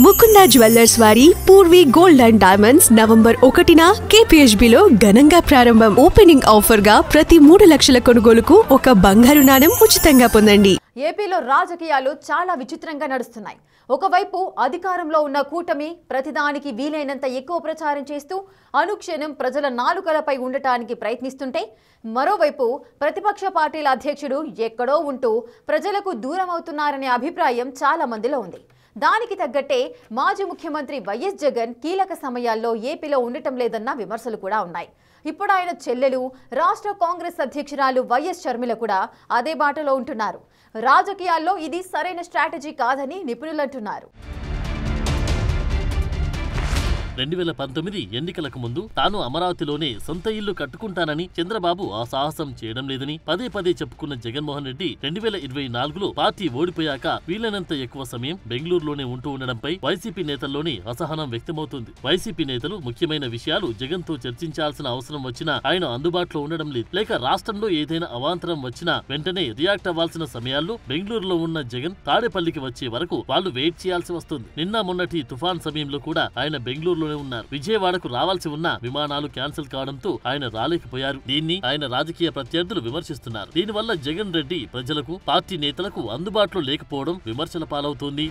Mukunda jewellers వారి Purvi gold and diamonds November 1న KPHBలో ఘనంగా ప్రారంభం. ఓపెనింగ్ ఆఫర్ గా ప్రతి 3 లక్షల కొనుగోలుకు ఒక బంగారు నాణెం ఉచితంగా పొందండి. ఏపీలో రాజకీయాలు చాలా విచిత్రంగా నడుస్తున్నాయి. ఒకవైపు అధికారంలో ఉన్న కూటమి ప్రతిదానికి వీలైనంత ఎక్కువ ప్రచారం చేస్తూ అనుక్షణం ప్రజల నాలుకలపై ఉండటానికి ప్రయత్నిస్తుంటే, మరోవైపు ప్రతిపక్ష పార్టీల అధ్యక్షుడు ఎక్కడో ఉంటూ ప్రజలకు దూరం అవుతున్నారనే అభిప్రాయం చాలా మందిలో ఉంది. దానికి తగ్గట్టే మాజీ ముఖ్యమంత్రి వైఎస్ జగన్ కీలక సమయాల్లో ఏపీలో ఉండటం లేదన్న విమర్శలు కూడా ఉన్నాయి. ఇప్పుడు ఆయన చెల్లెలు రాష్ట్ర కాంగ్రెస్ అధ్యక్షురాలు వైఎస్ షర్మిల కూడా అదే బాటలో ఉంటున్నారు. రాజకీయాల్లో ఇది సరైన స్ట్రాటజీ కాదని నిపుణులు అంటున్నారు. 2019 ఎన్నికలకు ముందు తాను అమరావతిలోనే సొంత ఇల్లు కట్టుకుంటానని చంద్రబాబు ఆ సాహసం చేయడం లేదని పదే పదే చెప్పుకున్న జగన్మోహన్ రెడ్డి 2024లో పార్టీ ఓడిపోయాక వీలైనంత ఎక్కువ సమయం బెంగళూరులోనే ఉంటూ ఉండడంపై వైసీపీ నేతల్లోని అసహనం వ్యక్తమవుతుంది. వైసీపీ నేతలు ముఖ్యమైన విషయాలు జగన్ తో చర్చించాల్సిన అవసరం వచ్చినా ఆయన అందుబాటులో ఉండడం లేదు. లేక రాష్ట్రంలో ఏదైనా అవాంతరం వచ్చినా వెంటనే రియాక్ట్ అవ్వాల్సిన సమయాల్లో బెంగళూరులో ఉన్న జగన్ తాడేపల్లికి వచ్చే వరకు వాళ్ళు వెయిట్ చేయాల్సి వస్తుంది. నిన్న మొన్నటి తుఫాన్ సమయంలో కూడా ఆయన బెంగళూరులో ఉన్నారు. విజయవాడకు రావాల్సి ఉన్న విమానాలు క్యాన్సిల్ కావడంతో ఆయన రాలేకపోయారు. దీన్ని ఆయన రాజకీయ ప్రత్యర్థులు విమర్శిస్తున్నారు. దీనివల్ల జగన్ రెడ్డి ప్రజలకు, పార్టీ నేతలకు అందుబాటులో లేకపోవడం విమర్శల పాలవుతోంది.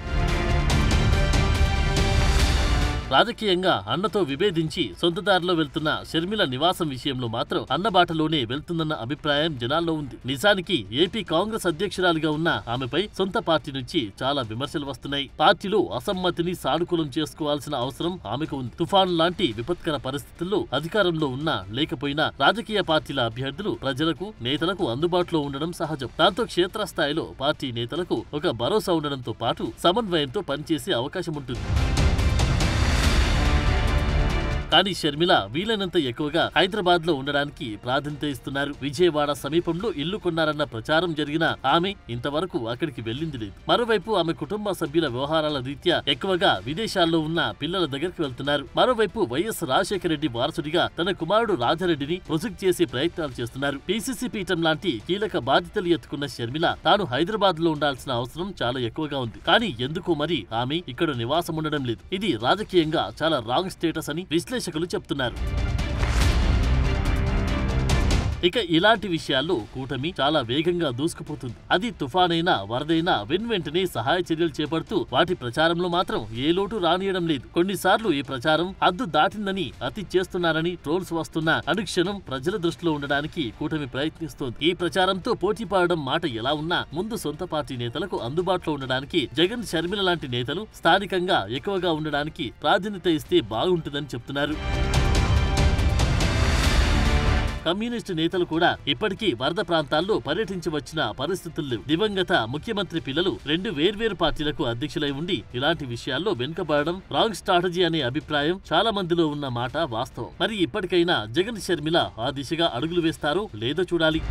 రాజకీయంగా అన్నతో విభేదించి సొంతదారిలో వెళ్తున్న షర్మిల నివాసం విషయంలో మాత్రం అన్నబాటలోనే వెళ్తుందన్న అభిప్రాయం జనాల్లో ఉంది. నిజానికి ఏపీ కాంగ్రెస్ అధ్యక్షురాలిగా ఉన్న ఆమెపై సొంత పార్టీ నుంచి చాలా విమర్శలు వస్తున్నాయి. పార్టీలో అసమ్మతిని సానుకూలం చేసుకోవాల్సిన అవసరం ఆమెకు ఉంది. తుఫాన్ లాంటి విపత్కర పరిస్థితుల్లో అధికారంలో ఉన్నా లేకపోయినా రాజకీయ పార్టీల అభ్యర్థులు ప్రజలకు, నేతలకు అందుబాటులో ఉండడం సహజం. దాంతో క్షేత్రస్థాయిలో పార్టీ నేతలకు ఒక భరోసా ఉండడంతో పాటు సమన్వయంతో పనిచేసే అవకాశం ఉంటుంది. కానీ షర్మిల వీలైనంత ఎక్కువగా హైదరాబాద్ లో ఉండడానికి ప్రాధాన్యత ఇస్తున్నారు. విజయవాడ సమీపంలో ఇల్లు కొన్నారన్న ప్రచారం జరిగినా ఆమె ఇంతవరకు అక్కడికి వెళ్లింది లేదు. మరోవైపు ఆమె కుటుంబ సభ్యుల వ్యవహారాల రీత్యా ఎక్కువగా విదేశాల్లో ఉన్న పిల్లల దగ్గరికి వెళ్తున్నారు. మరోవైపు వైఎస్ రాజశేఖర రెడ్డి వారసుడిగా తన కుమారుడు రాజారెడ్డిని ప్రొజెక్ట్ చేసే ప్రయత్నాలు చేస్తున్నారు. PCC పీఠం లాంటి కీలక బాధ్యతలు ఎత్తుకున్న షర్మిల తాను హైదరాబాద్ లో ఉండాల్సిన అవసరం చాలా ఎక్కువగా ఉంది. కానీ ఎందుకో మరి ఆమె ఇక్కడ నివాసం ఉండడం లేదు. ఇది రాజకీయంగా చాలా రాంగ్ స్టేటస్ అని విశ్లేషకులు చెప్తున్నారు. ఇక ఇలాంటి విషయాల్లో కూటమి చాలా వేగంగా దూసుకుపోతుంది. అది తుఫానైనా, వరదైనా వెంటనే సహాయ చర్యలు చేపడుతూ వాటి ప్రచారంలో మాత్రం ఏ లోటు రానియడం లేదు. కొన్నిసార్లు ఈ ప్రచారం హద్దు దాటిందని, అతి చేస్తున్నారని ట్రోల్స్ వస్తున్నా అనుక్షణం ప్రజల దృష్టిలో ఉండడానికి కూటమి ప్రయత్నిస్తోంది. ఈ ప్రచారంతో పోటీ పడడం మాట ఎలా ఉన్నా ముందు సొంత పార్టీ నేతలకు అందుబాటులో ఉండడానికి జగన్, షర్మిల లాంటి నేతలు స్థానికంగా ఎక్కువగా ఉండడానికి ప్రాధాన్యత ఇస్తే బాగుంటుందని చెప్తున్నారు. కమ్యూనిస్టు నేతలు కూడా ఇప్పటికీ వరద ప్రాంతాల్లో పర్యటించి వచ్చిన పరిస్థితులు. దివంగత ముఖ్యమంత్రి పిల్లలు 2 వేర్వేరు పార్టీలకు అధ్యక్షులై ఉండి ఇలాంటి విషయాల్లో వెనుకబడడం రాంగ్ స్ట్రాటజీ అనే అభిప్రాయం చాలా మందిలో ఉన్న మాట వాస్తవం. మరి ఇప్పటికైనా జగన్, షర్మిల ఆ దిశగా అడుగులు వేస్తారో లేదో చూడాలి.